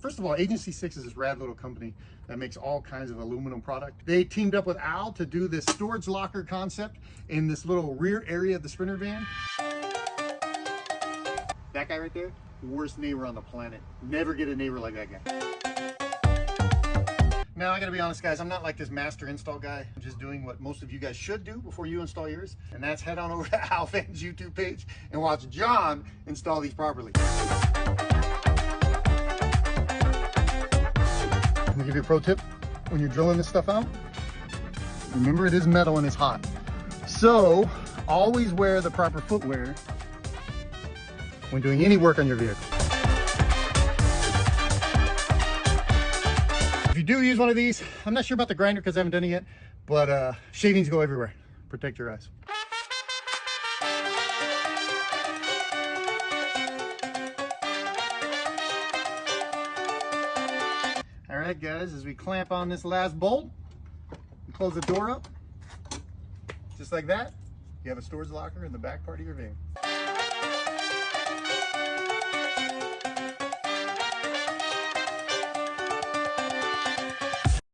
First of all, Agency 6 is this rad little company that makes all kinds of aluminum product. They teamed up with Al to do this storage locker concept in this little rear area of the Sprinter van. That guy right there, worst neighbor on the planet. Never get a neighbor like that guy. Now, I gotta be honest, guys, I'm not like this master install guy. I'm just doing what most of you guys should do before you install yours, and that's head on over to Al Fan's YouTube page and watch John install these properly. I'm gonna give you a pro tip when you're drilling this stuff out. Remember, it is metal and it's hot. So, always wear the proper footwear when doing any work on your vehicle. If you do use one of these, I'm not sure about the grinder because I haven't done it yet, but shavings go everywhere. Protect your eyes. All right, guys, as we clamp on this last bolt, you close the door up, just like that. You have a storage locker in the back part of your van.